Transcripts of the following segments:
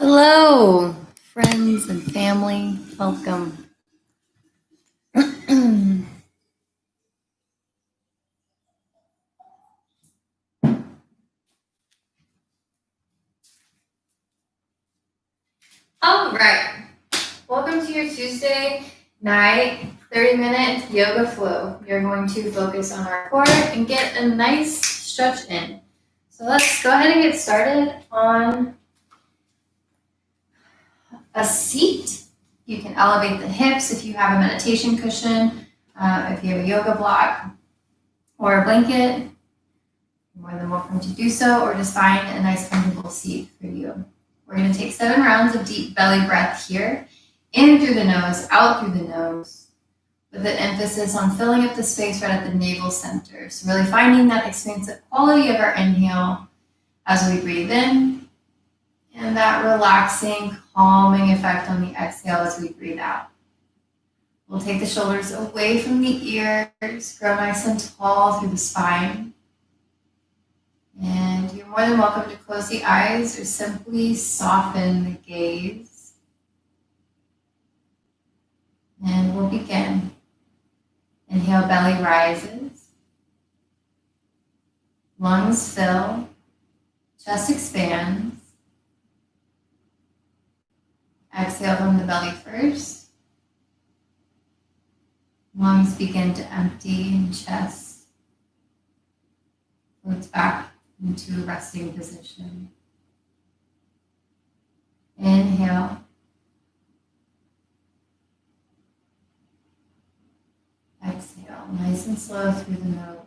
Hello, friends and family. Welcome. All right. Welcome to your Tuesday night 30-minute yoga flow. You're going to focus on our core and get a nice stretch in. So let's go ahead and get started on a seat. You can elevate the hips if you have a meditation cushion, if you have a yoga block or a blanket. You're more than welcome to do so, or just find a nice comfortable seat for you. We're going to take 7 rounds of deep belly breath here, in through the nose, out through the nose, with an emphasis on filling up the space right at the navel center. So really finding that expansive quality of our inhale as we breathe in, and that relaxing, calming effect on the exhale as we breathe out. We'll take the shoulders away from the ears, grow nice and tall through the spine. And you're more than welcome to close the eyes or simply soften the gaze. And we'll begin. Inhale, belly rises. Lungs fill. Chest expands. Exhale from the belly first. Lungs begin to empty and chest floats back into a resting position. Inhale. Exhale, nice and slow through the nose.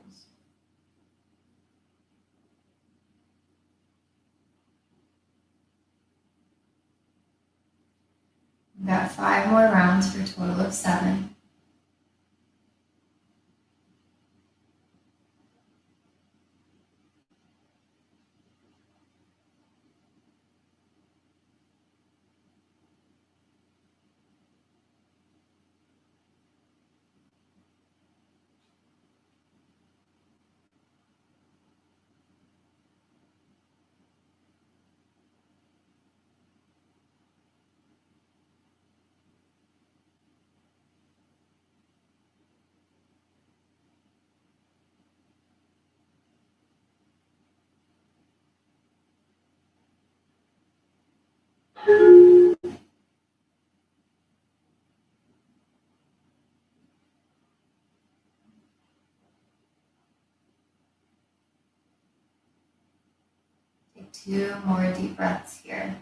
We've got 5 more rounds for a total of 7. Take 2 more deep breaths here.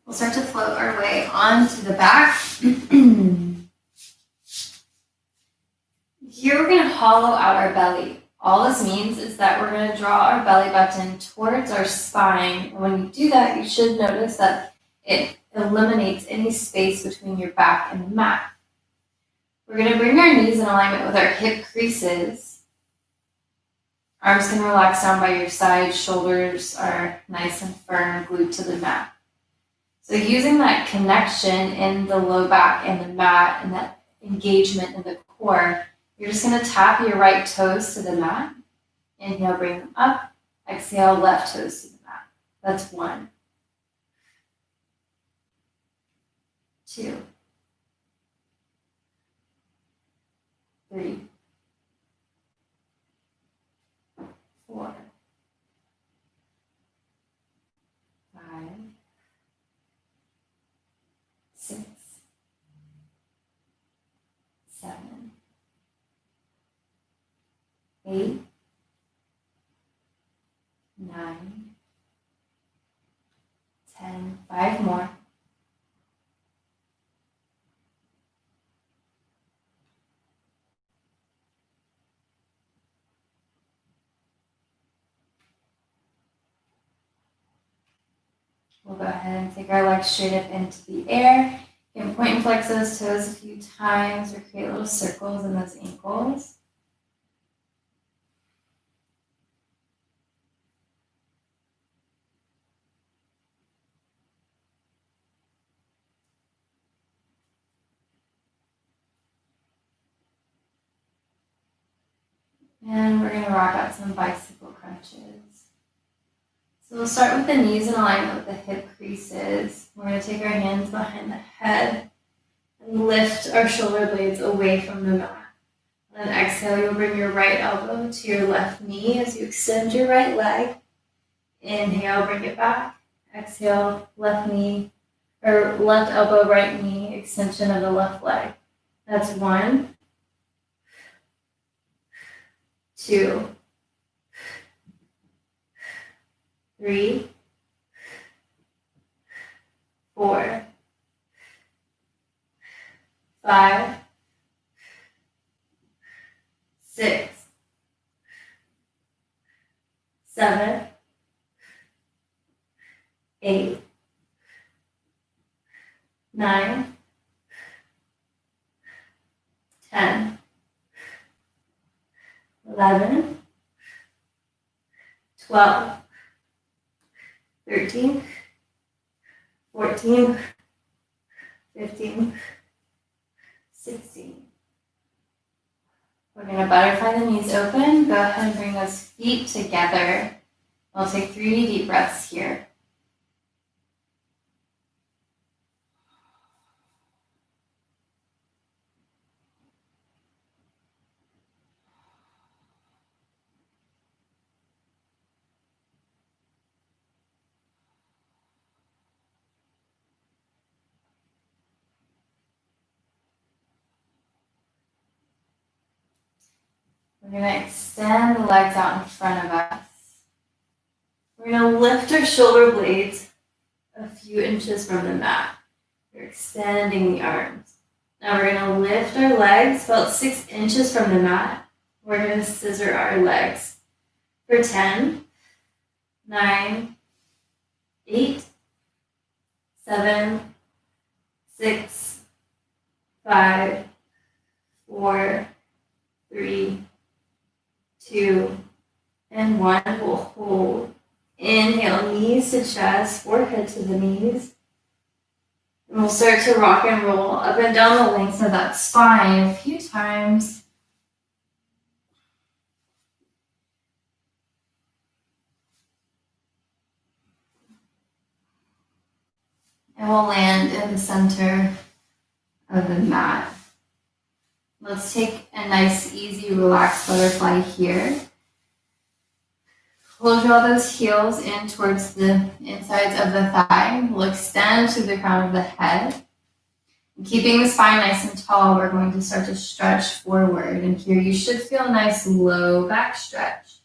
We'll start to float our way onto the back. Here we're going to hollow out our belly. All this means is that we're going to draw our belly button towards our spine. When you do that, you should notice that it eliminates any space between your back and the mat. We're going to bring our knees in alignment with our hip creases. Arms can relax down by your sides. Shoulders are nice and firm, glued to the mat. So using that connection in the low back and the mat and that engagement in the core, you're just going to tap your right toes to the mat. Inhale, bring them up. Exhale, left toes to the mat. That's 1. 2. 3. 4. 5. 6. 7. 8. 9. 10. 5 more. We'll go ahead and take our legs straight up into the air. You can point and flex those toes a few times or create little circles in those ankles. And we're going to rock out some bicycle crunches. So we'll start with the knees in alignment with the hip creases. We're going to take our hands behind the head and lift our shoulder blades away from the mat. And then exhale, you'll bring your right elbow to your left knee as you extend your right leg. Inhale, bring it back. Exhale, left knee, or left elbow, right knee, extension of the left leg. That's 1, 2, 3, 4, 5, 6, 7, 8, 9, 10, 11, 12, 13, 14, 15, 16. We're going to butterfly the knees open. Go ahead and bring those feet together. We'll take 3 deep breaths here. We're going to extend the legs out in front of us. We're going to lift our shoulder blades a few inches from the mat. We're extending the arms. Now we're going to lift our legs about 6 inches from the mat. We're going to scissor our legs for 10, 9, 8, 7, 6, 5, 4, 3, 2, and 1. We'll hold. Inhale, knees to chest, forehead to the knees. And we'll start to rock and roll up and down the length of that spine a few times. And we'll land in the center of the mat. Let's take a nice, easy, relaxed butterfly here. We'll draw those heels in towards the insides of the thigh. We'll extend to the crown of the head. And keeping the spine nice and tall, we're going to start to stretch forward. And here you should feel a nice low back stretch.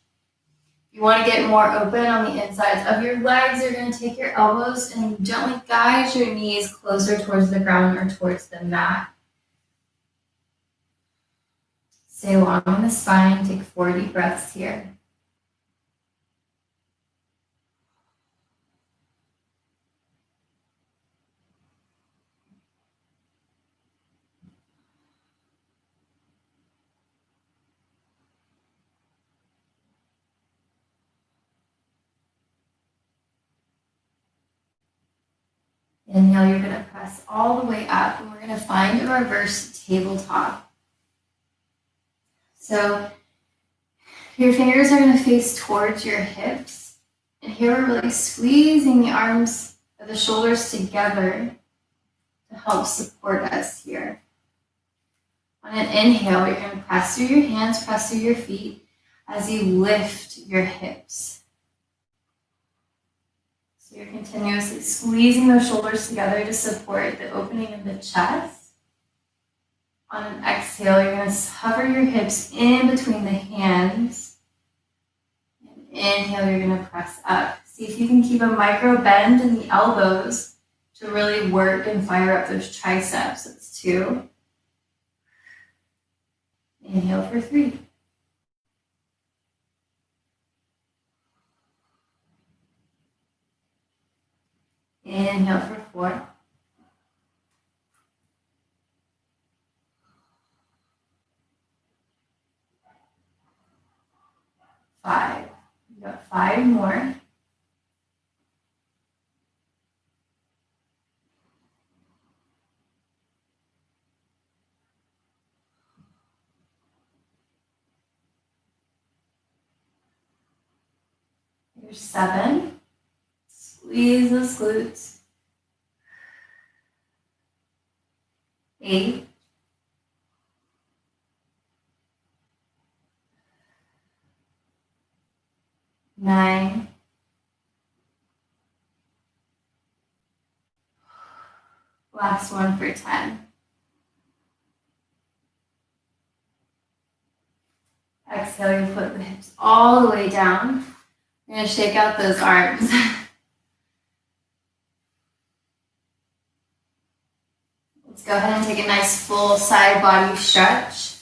If you want to get more open on the insides of your legs, you're going to take your elbows and gently guide your knees closer towards the ground or towards the mat. Stay long on the spine. Take 4 deep breaths here. Inhale, you're going to press all the way up, and we're going to find a reverse tabletop. So your fingers are going to face towards your hips. And here we're really squeezing the arms of the shoulders together to help support us here. On an inhale, you're going to press through your hands, press through your feet as you lift your hips. So you're continuously squeezing those shoulders together to support the opening of the chest. On an exhale, you're going to hover your hips in between the hands. And inhale, you're going to press up. See if you can keep a micro bend in the elbows to really work and fire up those triceps. That's 2. Inhale for 3. Inhale for 4. 5. You got 5 more. Here's 7. Squeeze those glutes. 8. 9. Last one for 10. Exhale, you put the hips all the way down. You're going to shake out those arms. Let's go ahead and take a nice full side body stretch.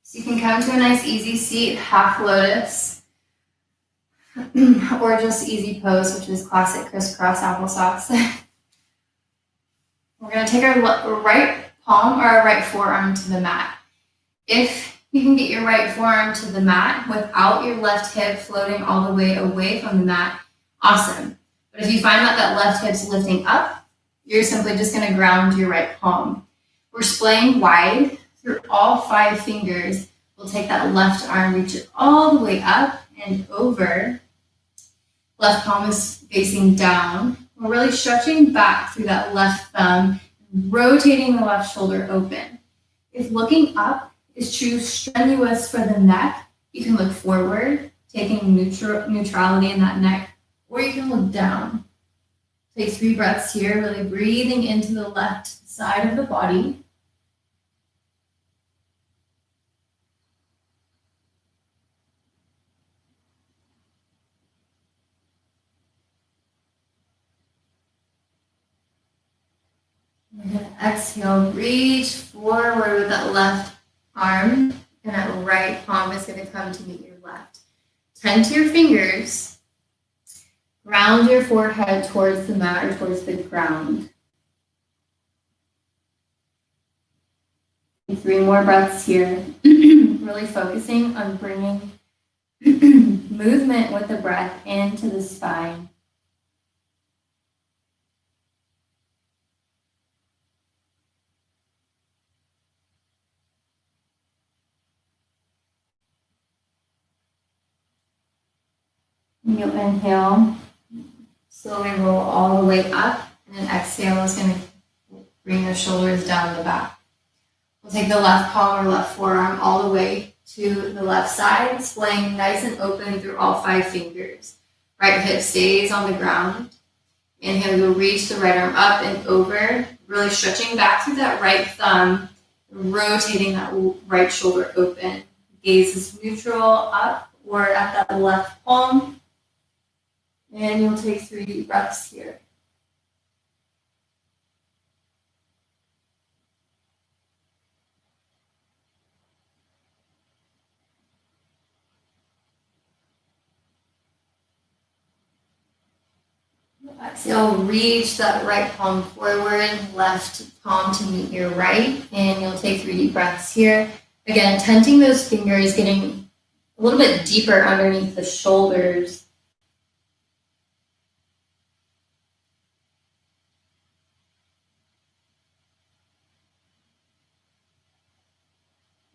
So you can come to a nice easy seat, half lotus, or just easy pose, which is classic crisscross applesauce. We're going to take our right palm or our right forearm to the mat. If you can get your right forearm to the mat without your left hip floating all the way away from the mat, awesome. But if you find that that left hip's lifting up, you're simply just going to ground your right palm. We're splaying wide through all 5 fingers. We'll take that left arm, reach it all the way up and over. Left palm is facing down. We're really stretching back through that left thumb, rotating the left shoulder open. If looking up is too strenuous for the neck, you can look forward, taking neutrality in that neck, or you can look down. Take 3 breaths here, really breathing into the left side of the body. We're going to exhale, reach forward with that left arm, and that right palm is going to come to meet your left. Tend to your fingers. Ground your forehead towards the mat or towards the ground. 3 more breaths here. Really focusing on bringing movement with the breath into the spine. You'll inhale. Slowly roll all the way up, and then exhale is going to bring the shoulders down the back. We'll take the left palm or left forearm all the way to the left side, splaying nice and open through all 5 fingers. Right hip stays on the ground. Inhale, you'll reach the right arm up and over, really stretching back through that right thumb, rotating that right shoulder open. Gaze is neutral up or at that left palm. And you'll take 3 deep breaths here. Exhale, reach that right palm forward, left palm to meet your right, and you'll take 3 deep breaths here. Again, tenting those fingers, getting a little bit deeper underneath the shoulders.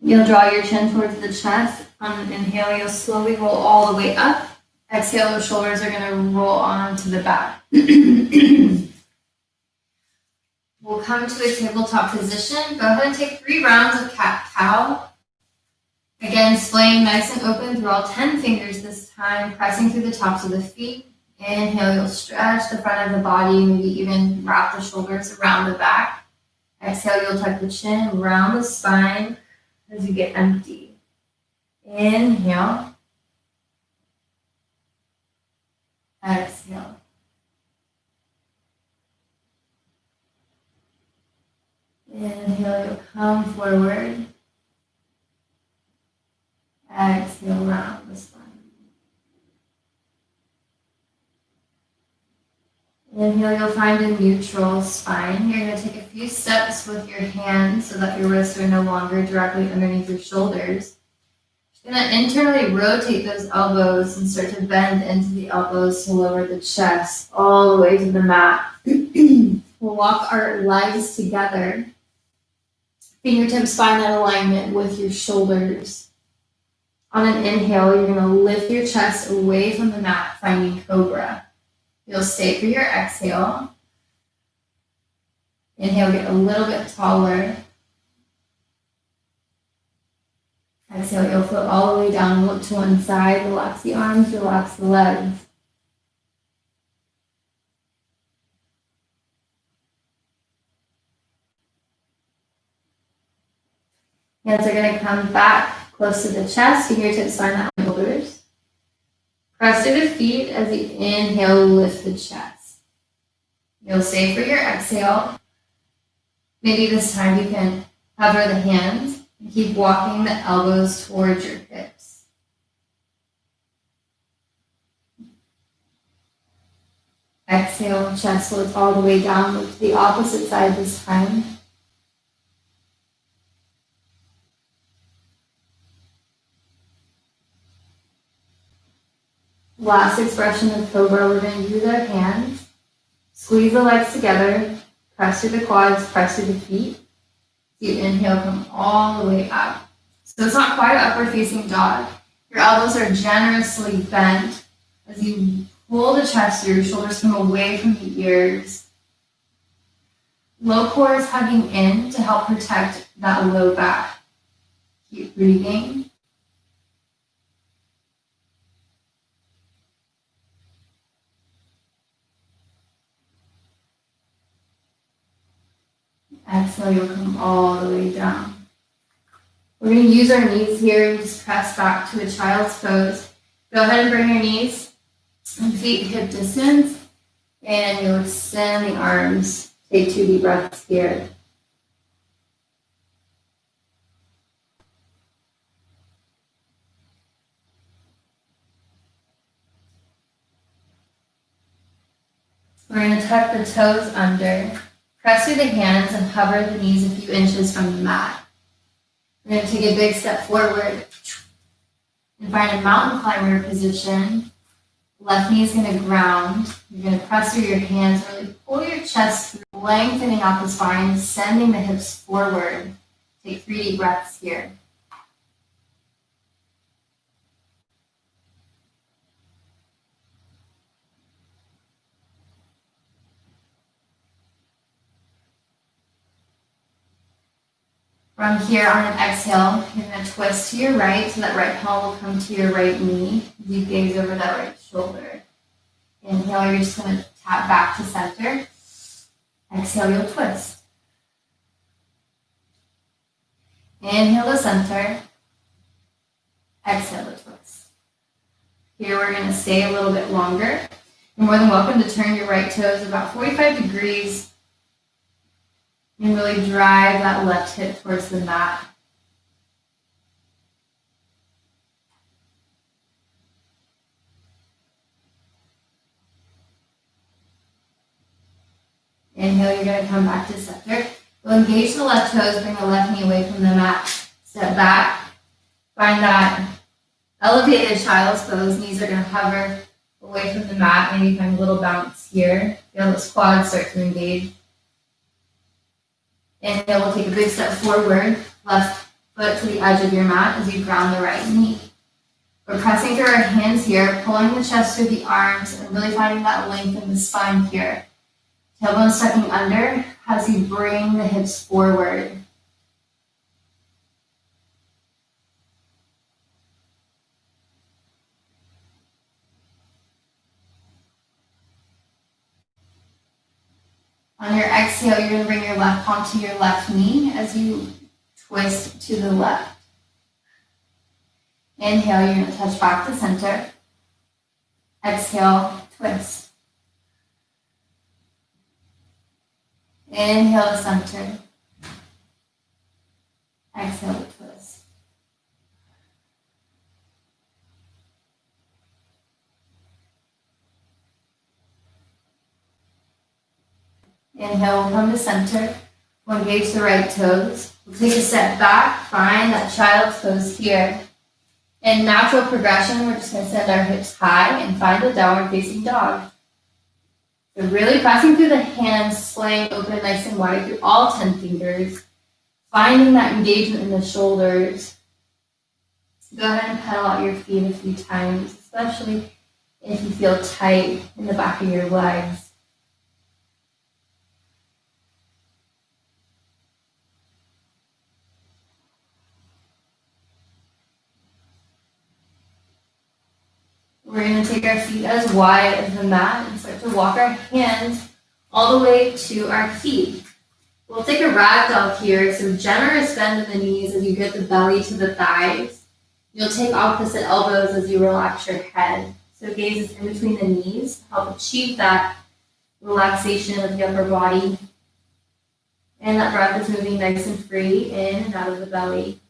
You'll draw your chin towards the chest. On an inhale, you'll slowly roll all the way up. Exhale, those shoulders are going to roll onto the back. We'll come to a tabletop position. Go ahead and take 3 rounds of cat-cow. Again, splaying nice and open through all 10 fingers this time, pressing through the tops of the feet. Inhale, you'll stretch the front of the body, maybe even wrap the shoulders around the back. Exhale, you'll tuck the chin around the spine as you get empty. Inhale. Exhale. Inhale, you'll come forward. Exhale, round the spine. Inhale, you'll find a neutral spine. You're going to take a few steps with your hands so that your wrists are no longer directly underneath your shoulders. Gonna internally rotate those elbows and start to bend into the elbows to lower the chest all the way to the mat. We'll walk our legs together. Fingertips find that alignment with your shoulders. On an inhale, you're gonna lift your chest away from the mat, finding cobra. You'll stay for your exhale. Inhale, get a little bit taller. Exhale, you'll float all the way down, look to one side, relax the arms, relax the legs. Hands are going to come back close to the chest, fingertips find the shoulders. Press through the feet as you inhale, lift the chest. You'll stay for your exhale. Maybe this time you can hover the hands and keep walking the elbows towards your hips. Exhale, chest floats all the way down. Look to the opposite side this time. Last expression of cobra, we're going to use our hands. Squeeze the legs together. Press through the quads, press through the feet. You inhale, come all the way up. So it's not quite an upward facing dog. Your elbows are generously bent as you pull the chest through, shoulders come away from the ears. Low core is hugging in to help protect that low back. Keep breathing. Exhale, you'll come all the way down. We're going to use our knees here and just press back to a child's pose. Go ahead and bring your knees and feet hip distance, and you'll extend the arms. Take 2 deep breaths here. We're going to tuck the toes under. Press through the hands and hover the knees a few inches from the mat. We're going to take a big step forward and find a mountain climber position. Left knee is going to ground. You're going to press through your hands, really pull your chest through, lengthening out the spine, sending the hips forward. Take 3 deep breaths here. From here, on an exhale, you're going to twist to your right, so that right palm will come to your right knee. You gaze over that right shoulder. Inhale, you're just going to tap back to center. Exhale, you'll twist. Inhale to center. Exhale to twist. Here, we're going to stay a little bit longer. You're more than welcome to turn your right toes about 45 degrees and really drive that left hip towards the mat. Inhale, you're going to come back to center. We'll engage the left toes, bring the left knee away from the mat. Step back. Find that elevated child's pose. Knees are going to hover away from the mat. Maybe find a little bounce here. Feel those quads start to engage. Inhale, we'll take a big step forward, left foot to the edge of your mat as you ground the right knee. We're pressing through our hands here, pulling the chest through the arms, and really finding that length in the spine here. Tailbone sucking under as you bring the hips forward. On your exhale, you're going to bring your left palm to your left knee as you twist to the left. Inhale, you're going to touch back to center. Exhale, twist. Inhale to center. Exhale to twist. Inhale, we'll come to center. We'll engage the right toes. We'll take a step back, find that child's pose here. In natural progression, we're just going to send our hips high and find a downward facing dog. So really pressing through the hands, swaying open nice and wide through all 10 fingers, finding that engagement in the shoulders. Go ahead and pedal out your feet a few times, especially if you feel tight in the back of your legs. We're going to take our feet as wide as the mat and start to walk our hands all the way to our feet. We'll take a ragdoll here, so generous bend in the knees as you get the belly to the thighs. You'll take opposite elbows as you relax your head. So gaze is in between the knees to help achieve that relaxation of the upper body. And that breath is moving nice and free in and out of the belly.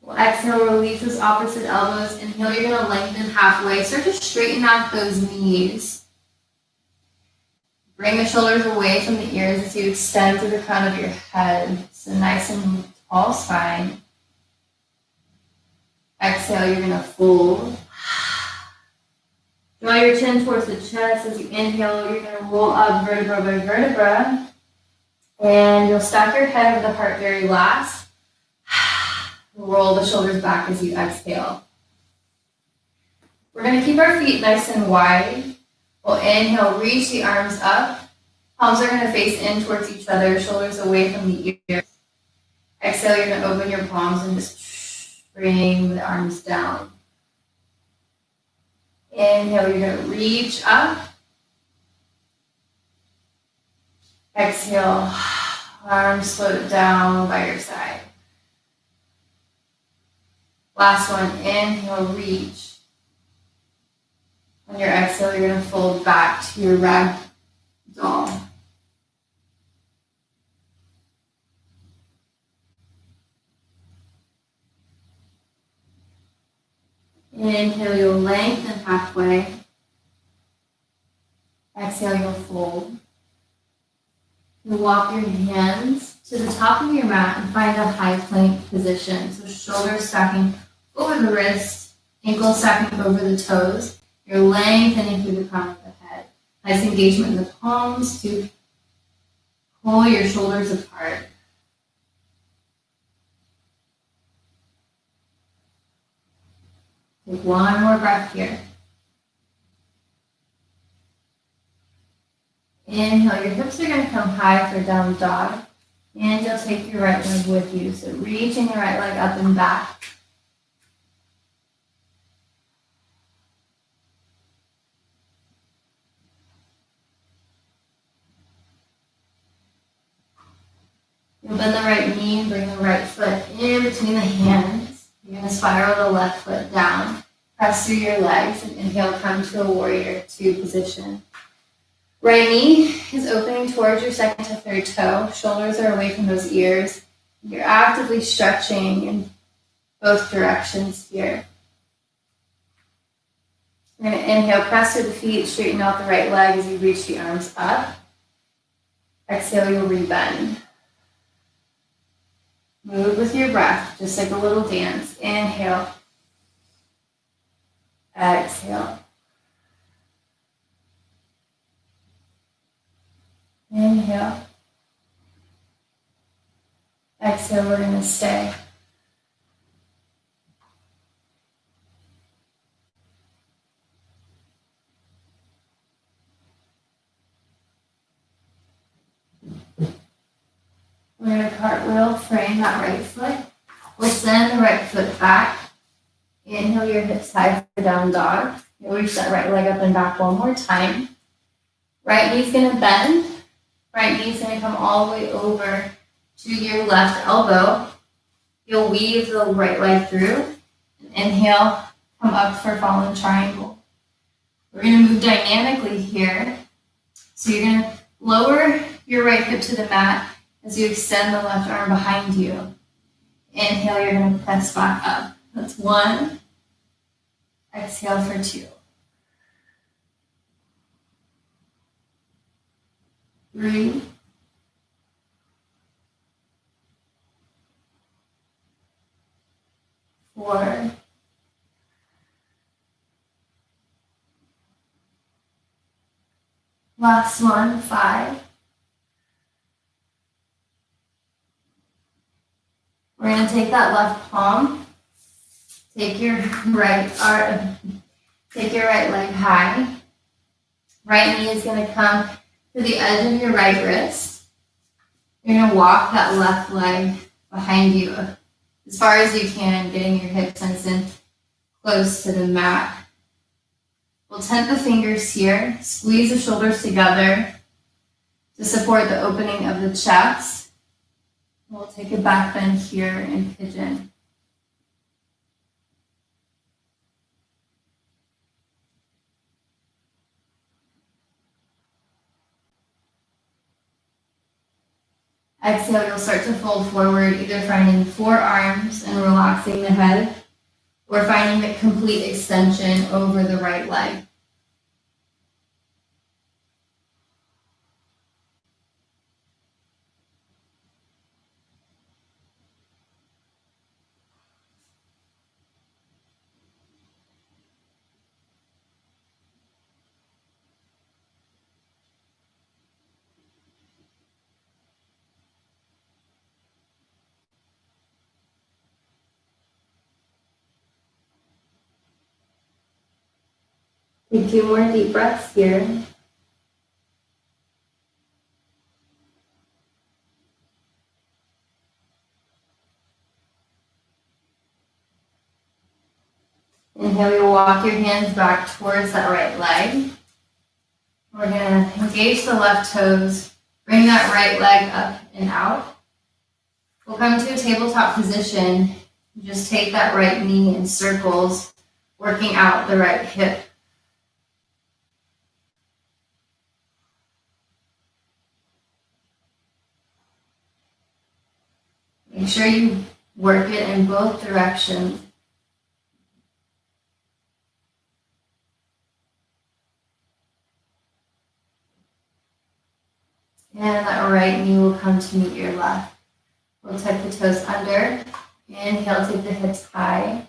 We'll exhale, release those opposite elbows. Inhale, you're going to lengthen halfway. Start to straighten out those knees. Bring the shoulders away from the ears as you extend to the crown of your head. So nice and tall spine. Exhale, you're going to fold. Draw your chin towards the chest. As you inhale, you're going to roll up vertebra by vertebra. And you'll stack your head over the heart very last. Roll the shoulders back as you exhale. We're going to keep our feet nice and wide. We'll inhale, reach the arms up. Palms are going to face in towards each other, shoulders away from the ears. Exhale, you're going to open your palms and just bring the arms down. Inhale, you're going to reach up. Exhale, arms float down by your side. Last one, inhale, reach. On your exhale, you're going to fold back to your rag doll. Inhale, you'll lengthen halfway. Exhale, you'll fold. You'll walk your hands to the top of your mat and find a high plank position. So shoulders stacking over the wrists, ankles stacking over the toes. You're lengthening through the crown of the head. Nice engagement in the palms to pull your shoulders apart. Take one more breath here. Inhale, your hips are going to come high for down dog. And you'll take your right leg with you. So reaching your right leg up and back. You'll bend the right knee and bring the right foot in between the hands. You're going to spiral the left foot down. Press through your legs and inhale, come to a warrior two position. Right knee is opening towards your second to third toe. Shoulders are away from those ears. You're actively stretching in both directions here. You're going to inhale, press to the feet, straighten out the right leg as you reach the arms up. Exhale, you'll rebend. Move with your breath, just like a little dance. Inhale. Exhale. Inhale. Exhale, we're going to stay. We're going to cartwheel, frame that right foot. We'll send the right foot back. Inhale your hips high for down dog. You'll reach that right leg up and back one more time. Right knee's going to bend. Right knee's going to come all the way over to your left elbow. You'll weave the right leg through. Inhale, come up for fallen triangle. We're going to move dynamically here. So you're going to lower your right hip to the mat as you extend the left arm behind you. Inhale, you're going to press back up. That's 1. Exhale for 2. 3. 4. Last one, 5. We're going to take that left palm, take your right leg high. Right knee is going to come to the edge of your right wrist. You're going to walk that left leg behind you as far as you can, getting your hips nice and close to the mat. We'll tent the fingers here, squeeze the shoulders together to support the opening of the chest. We'll take a back bend here in pigeon. Exhale, you'll start to fold forward, either finding forearms and relaxing the head, or finding the complete extension over the right leg. Take 2 more deep breaths here. Inhale, you'll walk your hands back towards that right leg. We're going to engage the left toes, bring that right leg up and out. We'll come to a tabletop position. Just take that right knee in circles, working out the right hip. Make sure you work it in both directions. And that right knee will come to meet your left. We'll tuck the toes under. Inhale, take the hips high.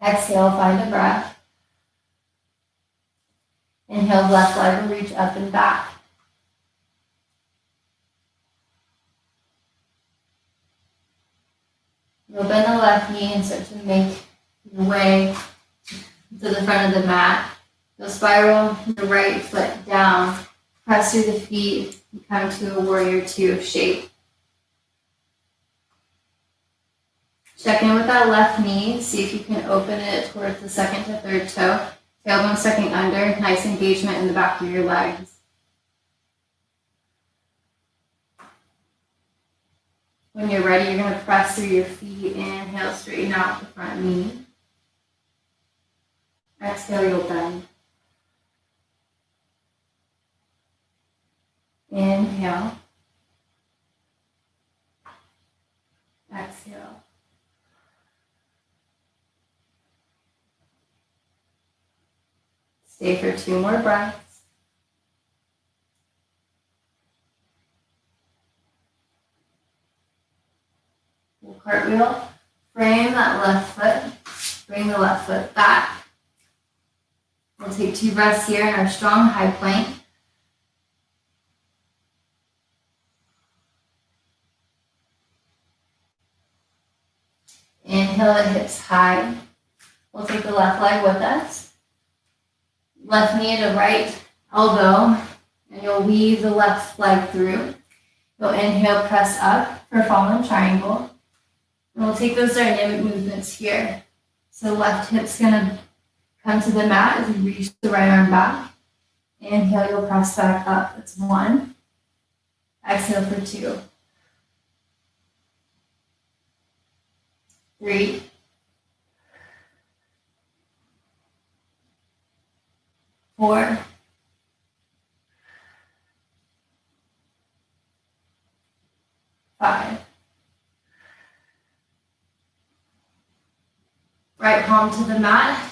Exhale, find a breath. Inhale, left leg will reach up and back. You'll bend the left knee and start to make your way to the front of the mat. You'll spiral the right foot down, press through the feet, and come to a warrior 2 shape. Check in with that left knee, see if you can open it towards the second to third toe. Tailbone sucking under, nice engagement in the back of your legs. When you're ready, you're going to press through your feet. Inhale, straighten out the front knee. Exhale, you'll bend. Inhale. Exhale. Stay for 2 more breaths. We'll cartwheel, frame that left foot, bring the left foot back. We'll take 2 breaths here in our strong high plank. Inhale the hips high. We'll take the left leg with us. Left knee to right elbow, and you'll weave the left leg through. You'll inhale, press up for fallen triangle. And we'll take those dynamic movements here. So left hip's gonna come to the mat as you reach the right arm back. Inhale, you'll press back up. That's 1. Exhale for 2. 3. 4. 5. palm to the mat.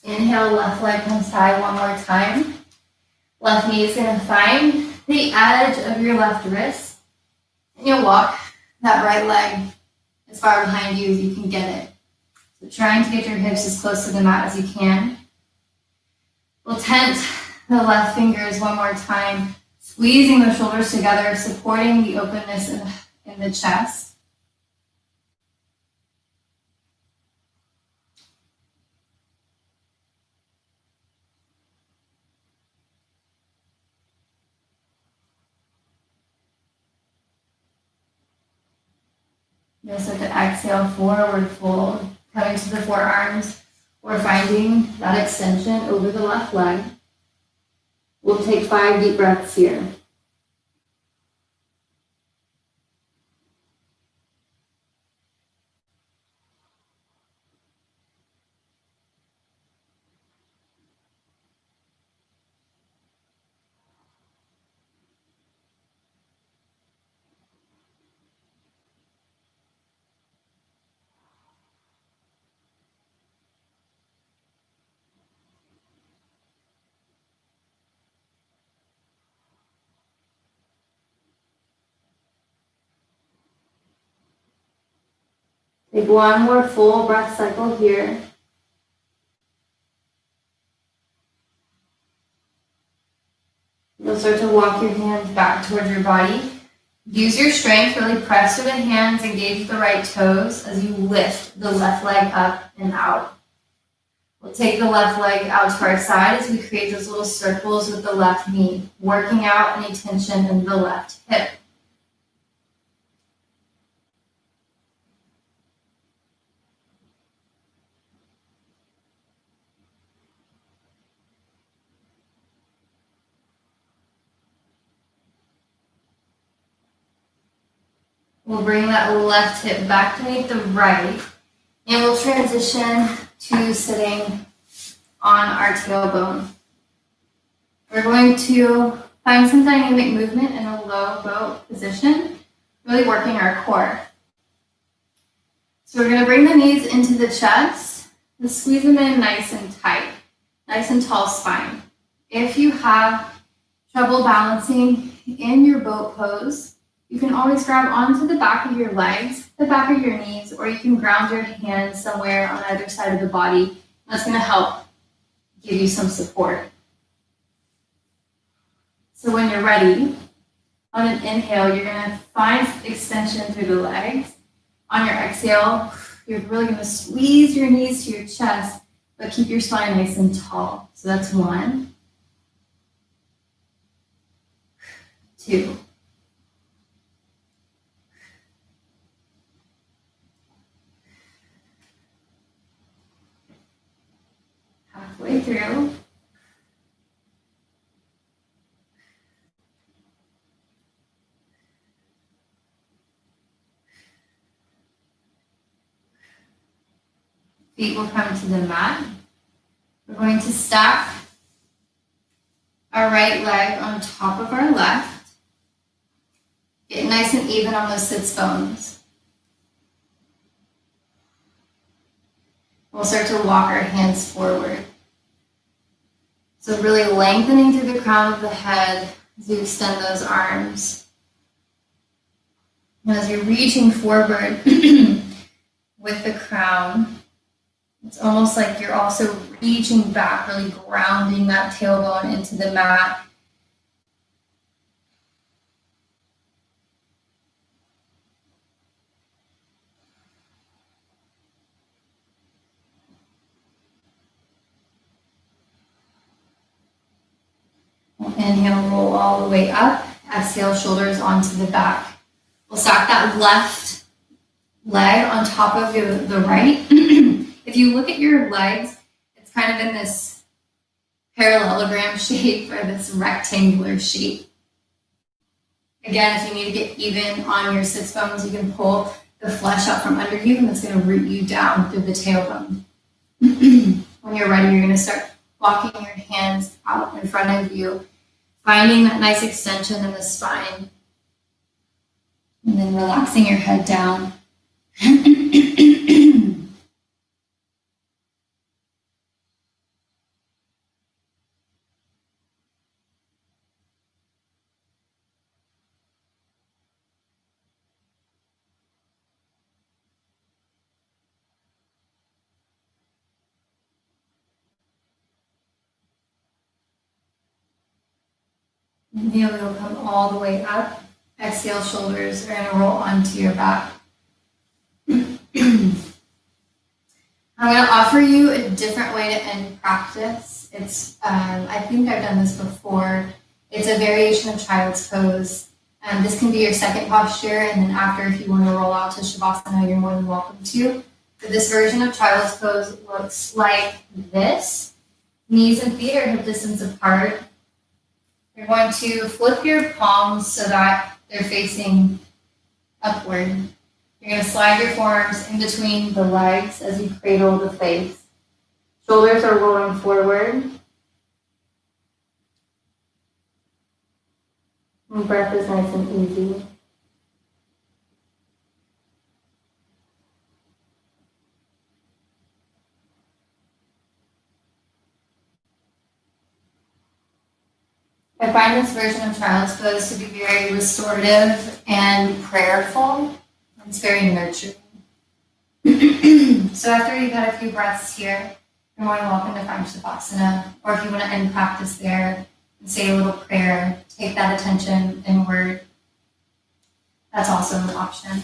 Inhale, left leg comes high one more time. Left knee is going to find the edge of your left wrist. And you'll walk that right leg as far behind you as you can get it. So trying to get your hips as close to the mat as you can. We'll tent the left fingers one more time, squeezing the shoulders together, supporting the openness in the chest. You'll start to exhale, forward fold, coming to the forearms. We're finding that extension over the left leg. We'll take 5 deep breaths here. Take one more full breath cycle here. You'll start to walk your hands back towards your body. Use your strength, really press through the hands, engage the right toes as you lift the left leg up and out. We'll take the left leg out to our side as we create those little circles with the left knee, working out any tension in the left hip. We'll bring that left hip back to meet the right, and we'll transition to sitting on our tailbone. We're going to find some dynamic movement in a low boat position, really working our core. So we're going to bring the knees into the chest and squeeze them in nice and tight, nice and tall spine. If you have trouble balancing in your boat pose, you can always grab onto the back of your legs, the back of your knees, or you can ground your hands somewhere on either side of the body. That's going to help give you some support. So when you're ready, on an inhale, you're going to find extension through the legs. On your exhale, you're really going to squeeze your knees to your chest, but keep your spine nice and tall. So that's 1, 2, halfway through. Feet will come to the mat. We're going to stack our right leg on top of our left. Get nice and even on those sits bones. We'll start to walk our hands forward. So really lengthening through the crown of the head as you extend those arms. And as you're reaching forward with the crown, it's almost like you're also reaching back, really grounding that tailbone into the mat. Inhale, roll all the way up. Exhale, shoulders onto the back. We'll stack that left leg on top of the right. If you look at your legs, it's kind of in this parallelogram shape or this rectangular shape. Again, if you need to get even on your sits bones, you can pull the flesh out from under you, and it's going to root you down through the tailbone. When you're ready, you're going to start walking your hands out in front of you, finding that nice extension in the spine, and then relaxing your head down. Inhale, you'll come all the way up. Exhale, shoulders are gonna roll onto your back. I'm going to offer you a different way to end practice. It's, I think I've done this before. It's a variation of child's pose. This can be your second posture, and then after, if you want to roll out to Shavasana, you're more than welcome to. So this version of child's pose looks like this. Knees and feet are hip distance apart. You're going to flip your palms so that they're facing upward. You're going to slide your forearms in between the legs as you cradle the face. Shoulders are rolling forward. And breath is nice and easy. I find this version of child's pose to be very restorative and prayerful. It's very nurturing. So after you've had a few breaths here, you're more than welcome to find Shavasana, or if you want to end practice there and say a little prayer, take that attention inward, that's also an option.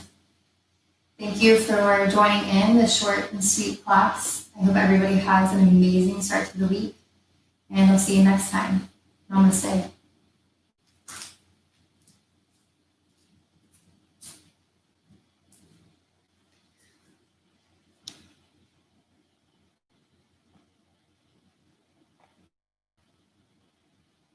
Thank you for joining in this short and sweet class. I hope everybody has an amazing start to the week, and I'll see you next time. Namaste.